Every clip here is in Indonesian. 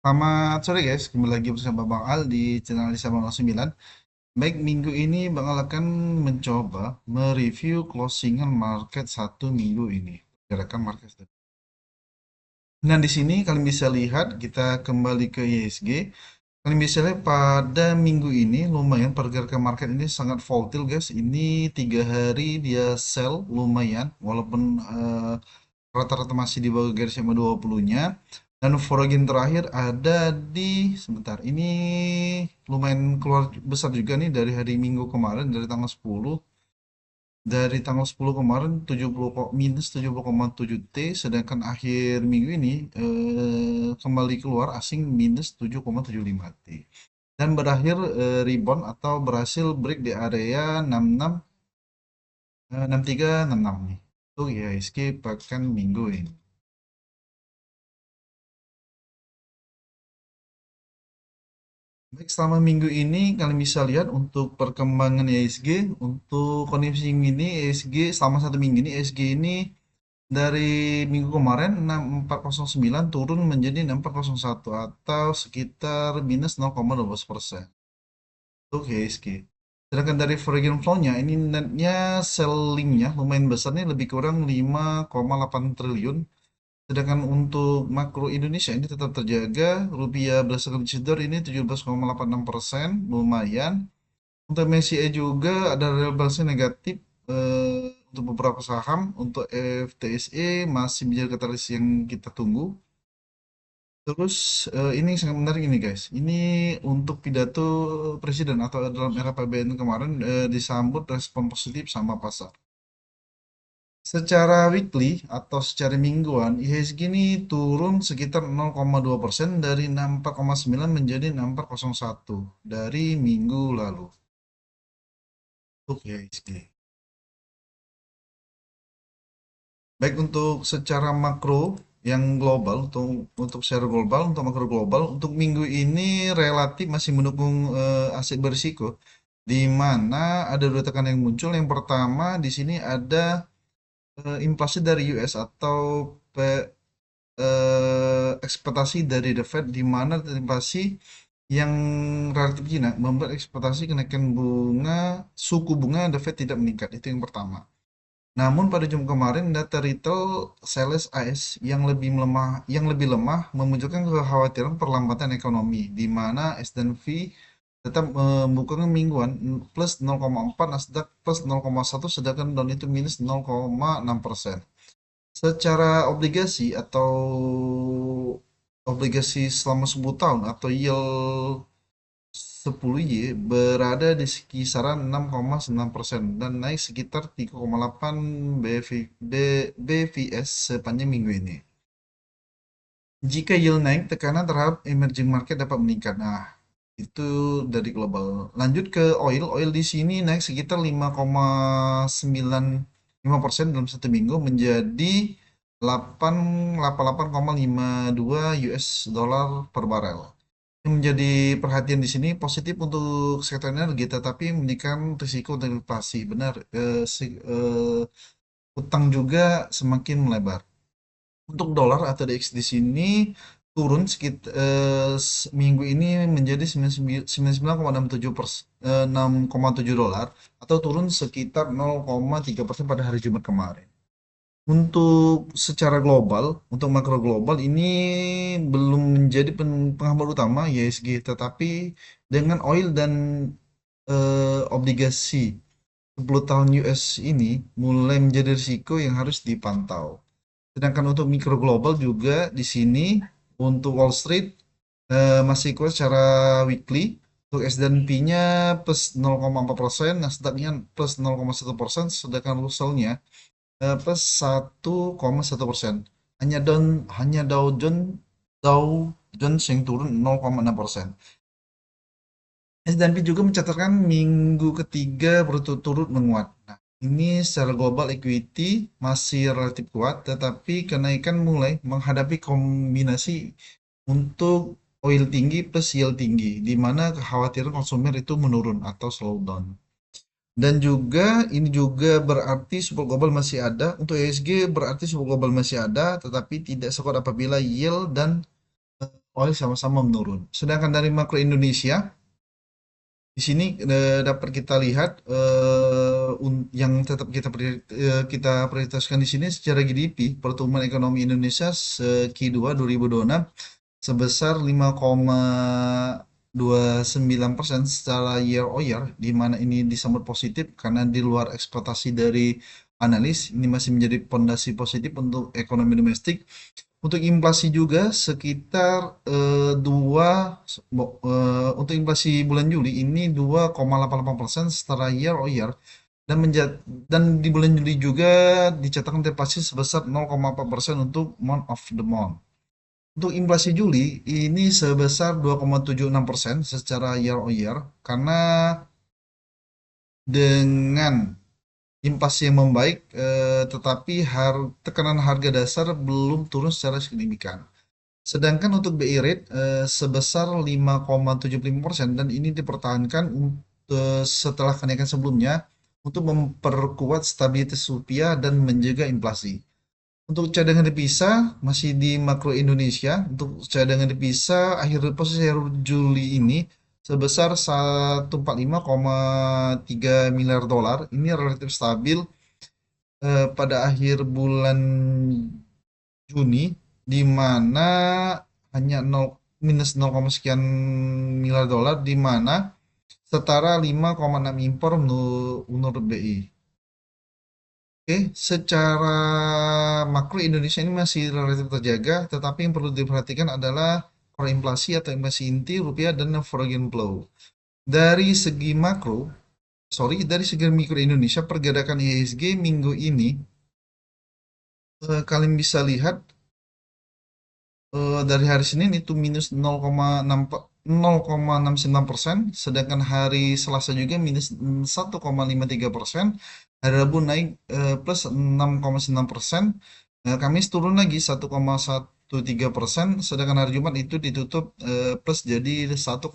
Selamat sore guys, kembali lagi bersama Bang Al di channel Lisa Bang 9. Baik, minggu ini Bang Al akan mencoba mereview closingan market satu minggu ini. Pergerakan market. Nah, di sini kalian bisa lihat, kita kembali ke IHSG. Kalian bisa lihat pada minggu ini lumayan pergerakan market ini sangat volatile guys. Ini 3 hari dia sell lumayan, walaupun rata-rata masih di bawah garis EMA 20-nya. Dan foreign terakhir ada di sebentar. Ini lumayan keluar besar juga nih dari hari Minggu kemarin, dari tanggal 10. Dari tanggal 10 kemarin 70 minus 70,7 T, sedangkan akhir minggu ini kembali keluar asing minus 7,75 T. Dan berakhir rebound atau berhasil break di area 66 63 66 nih. Itu ya escape pekan minggu ini. Baik, selama minggu ini kalian bisa lihat untuk perkembangan IHSG, untuk kondisi ini IHSG selama satu minggu ini IHSG ini dari minggu kemarin 6409 turun menjadi 6401 atau sekitar minus 0,12% untuk IHSG. Sedangkan dari foreign flow-nya ini netnya sellingnya lumayan besar nih, lebih kurang 5,8 triliun. Sedangkan untuk makro Indonesia ini tetap terjaga, rupiah berdasarkan CIDOR ini 17,86%, lumayan. Untuk MSCI juga ada realisasi negatif untuk beberapa saham. Untuk FTSE masih menjadi katalis yang kita tunggu. Terus ini sangat menarik ini guys. Ini untuk pidato presiden atau dalam era PBN kemarin disambut respon positif sama pasar. Secara weekly atau secara mingguan, IHSG ini turun sekitar 0,2% dari 64,9 menjadi 64,01 dari minggu lalu. Untuk IHSG. Baik, untuk secara makro yang global, untuk secara global, untuk makro global, untuk minggu ini relatif masih mendukung aset berisiko, di mana ada dua tekanan yang muncul. Yang pertama di sini ada inflasi dari US atau ekspektasi dari The Fed, di mana inflasi yang relatif Cina membuat ekspektasi kenaikan suku bunga The Fed tidak meningkat. Itu yang pertama. Namun pada Jumat kemarin data retail sales AS yang lebih lemah memunculkan kekhawatiran perlambatan ekonomi, di mana S&P tetap membukukan mingguan plus 0,4, Nasdaq plus 0,1, sedangkan Dow itu minus 0,6%. Secara obligasi atau obligasi selama 10 tahun atau yield 10Y berada di kisaran 6,9% dan naik sekitar 3,8 BVS sepanjang minggu ini. Jika yield naik, tekanan terhadap emerging market dapat meningkat. Nah, itu dari global. Lanjut ke oil. Oil di sini naik sekitar 5,95% dalam satu minggu menjadi 88,52 US dollar per barel. Yang menjadi perhatian di sini positif untuk sektor energi, tetapi menekan risiko untuk inflasi. Benar, utang juga semakin melebar. Untuk dolar atau DX di sini turun sekitar minggu ini menjadi 99,67 dolar atau turun sekitar 0,3% pada hari Jumat kemarin. Untuk secara global, untuk makro global ini belum menjadi penghambat utama IHSG, tetapi dengan oil dan obligasi 10 tahun US ini mulai menjadi risiko yang harus dipantau. Sedangkan untuk mikro global juga di sini untuk Wall Street masih kuat secara weekly. Untuk S&P-nya plus 0,4%, Nasdaq-nya plus 0,1%, sedangkan Russell-nya plus 1,1%. Hanya Dow Jones yang turun 0,6%. S&P juga mencatatkan minggu ketiga berturut-turut menguat. Nah, ini secara global equity masih relatif kuat, tetapi kenaikan mulai menghadapi kombinasi untuk oil tinggi plus yield tinggi, di mana kekhawatiran konsumen itu menurun atau slowdown. Dan juga ini juga berarti support global masih ada. Untuk ESG berarti support global masih ada, tetapi tidak sekuat apabila yield dan oil sama-sama menurun. Sedangkan dari makro Indonesia, di sini dapat kita lihat yang tetap kita prioritaskan di sini secara GDP, pertumbuhan ekonomi Indonesia Q2 2026 sebesar 5,29% secara year on year, di mana ini disambut positif karena di luar ekspektasi dari analis, ini masih menjadi pondasi positif untuk ekonomi domestik. Untuk inflasi juga sekitar 2, untuk inflasi bulan Juli ini 2,88% secara year on year, dan dan di bulan Juli juga dicatatkan deflasi sebesar 0,4% untuk month of the month. Untuk inflasi Juli ini sebesar 2,76% secara year on year, karena dengan inflasi yang membaik, tetapi tekanan harga dasar belum turun secara signifikan. Sedangkan untuk BI rate sebesar 5,75%, dan ini dipertahankan setelah kenaikan sebelumnya untuk memperkuat stabilitas rupiah dan menjaga inflasi. Untuk cadangan devisa masih di makro Indonesia. Untuk cadangan devisa posisi akhir Juli ini sebesar 145,3 miliar dolar. Ini relatif stabil pada akhir bulan Juni, di mana hanya 0 minus 0, sekian miliar dolar, di mana setara 5,6 impor menurut BI. Oke, secara makro Indonesia ini masih relatif terjaga, tetapi yang perlu diperhatikan adalah core inflasi atau inflasi inti rupiah dan foreign flow. Dari segi makro, dari segi mikro Indonesia, pergerakan IHSG minggu ini kalian bisa lihat dari hari Senin itu minus 0,69%, sedangkan hari Selasa juga minus 1,53%, hari Rabu naik plus 6,9%, Kamis turun lagi 1,13%, sedangkan hari Jumat itu ditutup plus jadi 1,56%.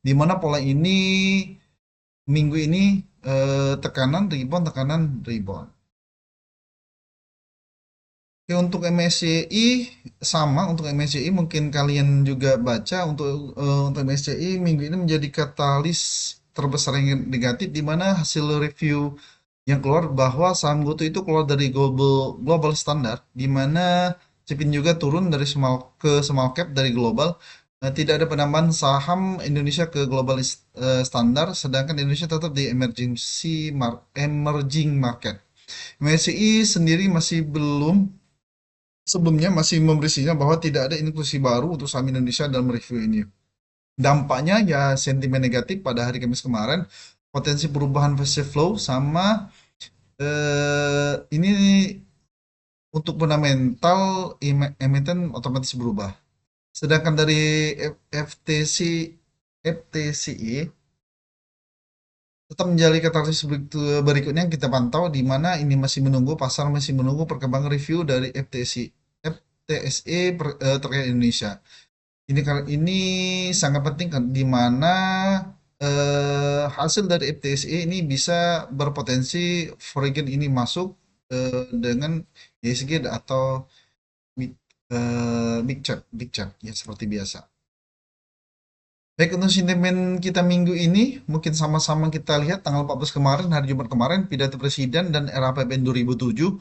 Di mana pola ini minggu ini tekanan rebound. Oke, untuk MSCI sama, untuk MSCI mungkin kalian juga baca, untuk MSCI minggu ini menjadi katalis terbesar yang negatif, di mana hasil review yang keluar bahwa saham GoTo itu keluar dari global global standar, di mana Cipin juga turun dari small cap dari global. Tidak ada penambahan saham Indonesia ke global standar, sedangkan Indonesia tetap di emerging market. MSCI sendiri masih belum sebelumnya masih memberi sinyal bahwa tidak ada inklusi baru untuk saham Indonesia dalam review ini. Dampaknya ya sentimen negatif pada hari Kamis kemarin, potensi perubahan fase flow, sama ini untuk fundamental emiten otomatis berubah. Sedangkan dari FTSE tetap menjadi katalisi berikutnya yang kita pantau, di mana ini pasar masih menunggu perkembangan review dari FTSE terkait Indonesia. Ini sangat penting kan, di mana hasil dari FTSE ini bisa berpotensi foreign ini masuk dengan ISG atau big cap ya, seperti biasa. Baik, untuk sentimen kita minggu ini mungkin sama-sama kita lihat tanggal 14 kemarin, hari Jumat kemarin, pidato Presiden dan RAPBN 2007,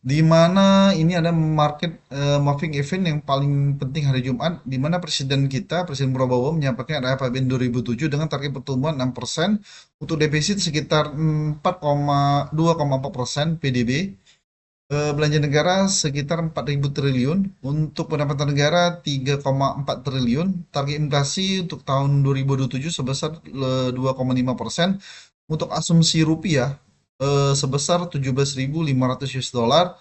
di mana ini ada market moving event yang paling penting hari Jumat, di mana Presiden Prabowo menyampaikan RAPBN 2007 dengan target pertumbuhan 6%, untuk defisit sekitar 2,4% PDB, belanja negara sekitar 4.000 triliun, untuk pendapatan negara 3,4 triliun, target inflasi untuk tahun 2027 sebesar 2,5%, untuk asumsi rupiah sebesar 17.500 US dollar,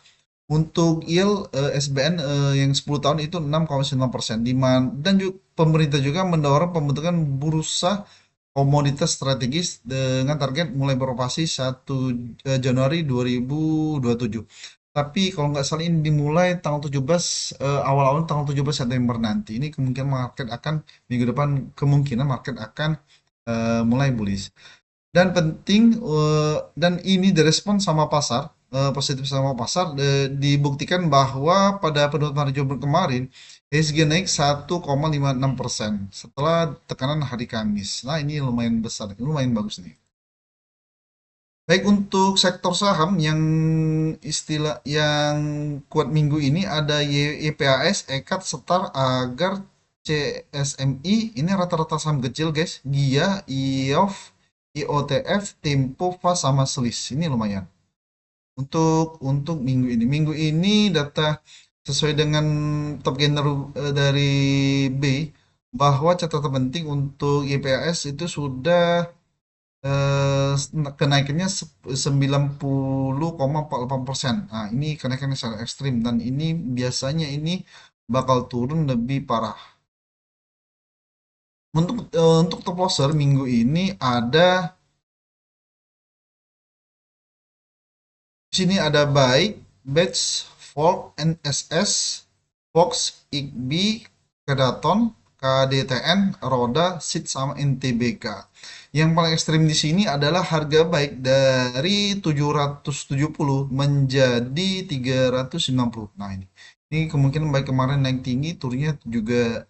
untuk yield SBN yang 10 tahun itu 6,9%. Dan juga pemerintah juga mendorong pembentukan bursa komoditas strategis dengan target mulai beroperasi 1 Januari 2027. Tapi kalau nggak salah ini dimulai tanggal 17, awal-awal tanggal 17 September nanti. Ini kemungkinan minggu depan kemungkinan market akan mulai bullish. Dan penting, dan ini direspon sama pasar positif sama pasar, dibuktikan bahwa pada penutupan hari Jumat kemarin IHSG naik 1,56% setelah tekanan hari Kamis. Nah, ini lumayan besar, lumayan bagus nih. Baik, untuk sektor saham yang kuat minggu ini ada YPAS, Ekat, Setar, Agar, CSMI. Ini rata-rata saham kecil guys. Gia, IOF, IOTF, Tempo, FAS sama Selis. Ini lumayan. Untuk minggu ini data sesuai dengan top gainer dari B, bahwa catatan penting untuk YPAS itu sudah kenaikannya 90,48%. Nah, ini kenaikan yang sangat ekstrim dan ini biasanya ini bakal turun lebih parah. Untuk top loser minggu ini ada di sini ada Baik, Batch, Folk, NSS, Fox, IGBI, Kedaton, KDTN, Roda, SID sama NTBK. Yang paling ekstrim di sini adalah harga Baik dari 770 menjadi 390. Nah, ini kemungkinan Baik kemarin naik tinggi, turunnya juga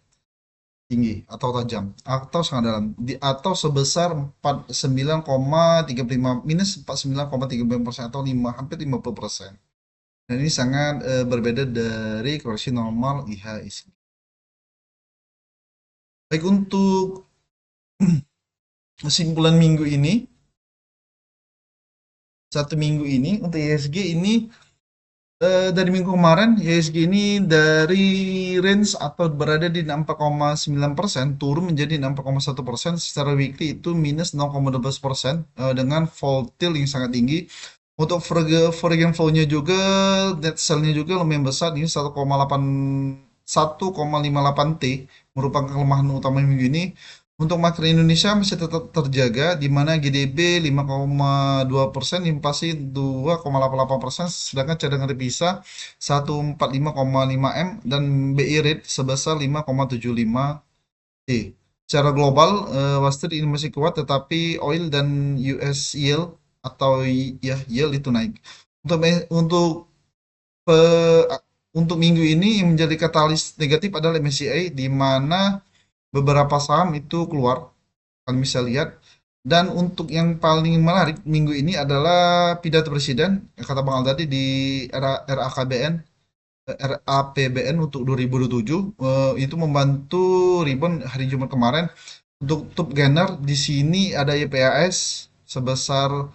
tinggi atau tajam atau sangat dalam atau sebesar 49,35 minus 49,35% atau 5 hampir 50%. Dan ini sangat berbeda dari koreksi normal IHSG. Baik, untuk kesimpulan minggu ini, satu minggu ini untuk IHSG ini dari minggu kemarin IHSG ini dari range atau berada di 4,9% turun menjadi 6,1%. Secara weekly itu minus 0,12% dengan volatile yang sangat tinggi. Untuk foreign flow-nya juga, net sell-nya juga lumayan besar, ini 1,58 T, merupakan kelemahan utama minggu ini. Untuk makro Indonesia masih tetap terjaga, di mana GDP 5,2%, inflasi 2,88%, sedangkan cadangan devisa 145,5 M, dan BI rate sebesar 5,75 T. Secara global, Wall Street ini masih kuat, tetapi oil dan US yield atau ya yield itu naik. Untuk pe- untuk minggu ini yang menjadi katalis negatif adalah MSCI, di mana beberapa saham itu keluar, kalian bisa lihat. Dan untuk yang paling menarik minggu ini adalah pidato presiden, kata Bang Al tadi di RAKBN, RAPBN untuk 2027, itu membantu rebound hari Jumat kemarin. Untuk top gainer di sini ada YPAS sebesar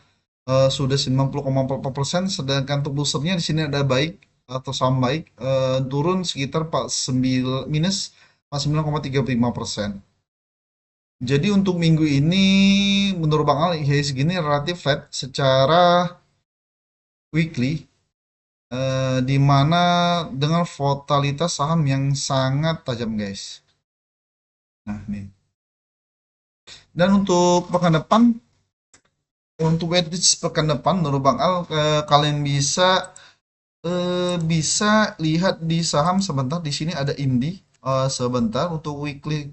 sudah 90,4%, sedangkan untuk losernya di sini ada Baik atau saham Baik, turun sekitar 49 minus 49,35%. Jadi untuk minggu ini menurut Bang Ali IHSG ini relatif flat secara weekly, di mana dengan volatilitas saham yang sangat tajam guys. Nah, nih. Dan untuk wedge pekan depan menurut Bang Al, kalian bisa lihat di saham sebentar. Di sini ada Indi, sebentar untuk weekly.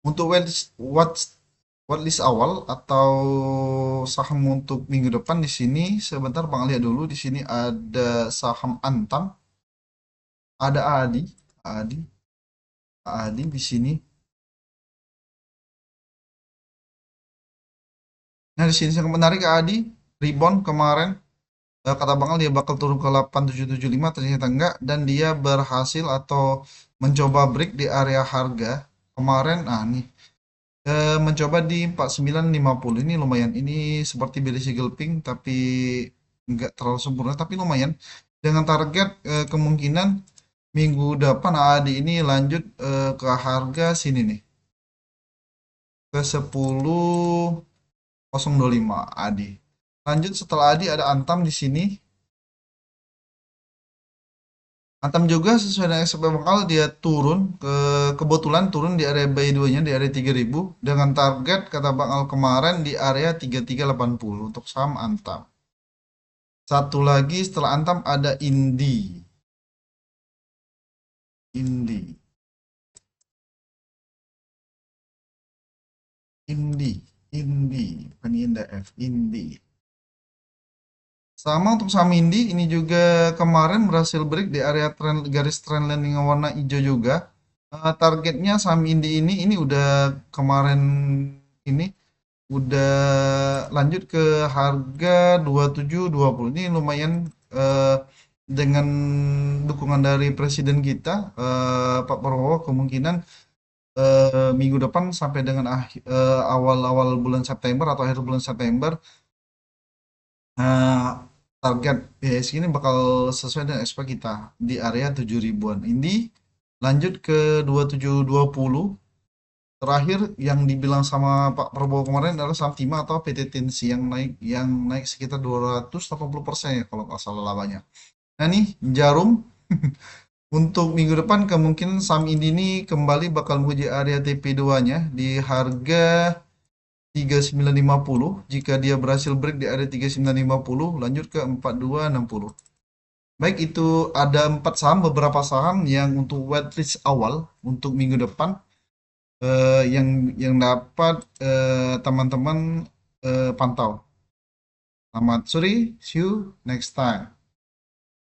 Untuk watchlist awal atau saham untuk minggu depan di sini sebentar Bang lihat dulu. Di sini ada saham Antam, ada Adi, Adi di sini. Nah, di sini sangat menarik Adi, rebound kemarin. Kata Bang Al dia bakal turun ke 8775, ternyata enggak, dan dia berhasil atau mencoba break di area harga kemarin. Nah, nih mencoba di 4950, ini lumayan, ini seperti beli Pink tapi nggak terlalu sempurna tapi lumayan, dengan target kemungkinan minggu depan AD ini lanjut ke harga sini nih, ke 10.025 AD. Lanjut setelah AD ada Antam di sini. Antam juga sesuai dengan ekspektasi bakal dia turun kebetulan turun di area buy 2 nya di area 3000 dengan target kata Bang Al kemarin di area 3380 untuk saham Antam. Satu lagi setelah Antam ada Indi. Indi. Indi. Indi, bukan Inda F, Indi. Sama untuk saham Indi, ini juga kemarin berhasil break di area garis trendline yang warna hijau juga. Targetnya saham Indi ini udah kemarin ini udah lanjut ke harga 27.20. Ini lumayan eh, dengan dukungan dari presiden kita Pak Prabowo, kemungkinan minggu depan sampai dengan awal-awal bulan September atau akhir bulan September, eh, target IHSG ini bakal sesuai dengan ekspek kita di area 7 ribuan. Ini lanjut ke 2720. Terakhir yang dibilang sama Pak Prabowo kemarin adalah saham Timah atau PT Tinsi yang naik sekitar 280% ya kalau nggak salah labanya. Nah nih Jarum untuk minggu depan kemungkinan saham ini kembali bakal menguji area TP2-nya di harga 3950. Jika dia berhasil break di area 3950, lanjut ke 4260. Baik, itu ada 4 saham, beberapa saham yang untuk whitelist awal untuk minggu depan, yang dapat teman-teman pantau. Selamat sore, see you next time.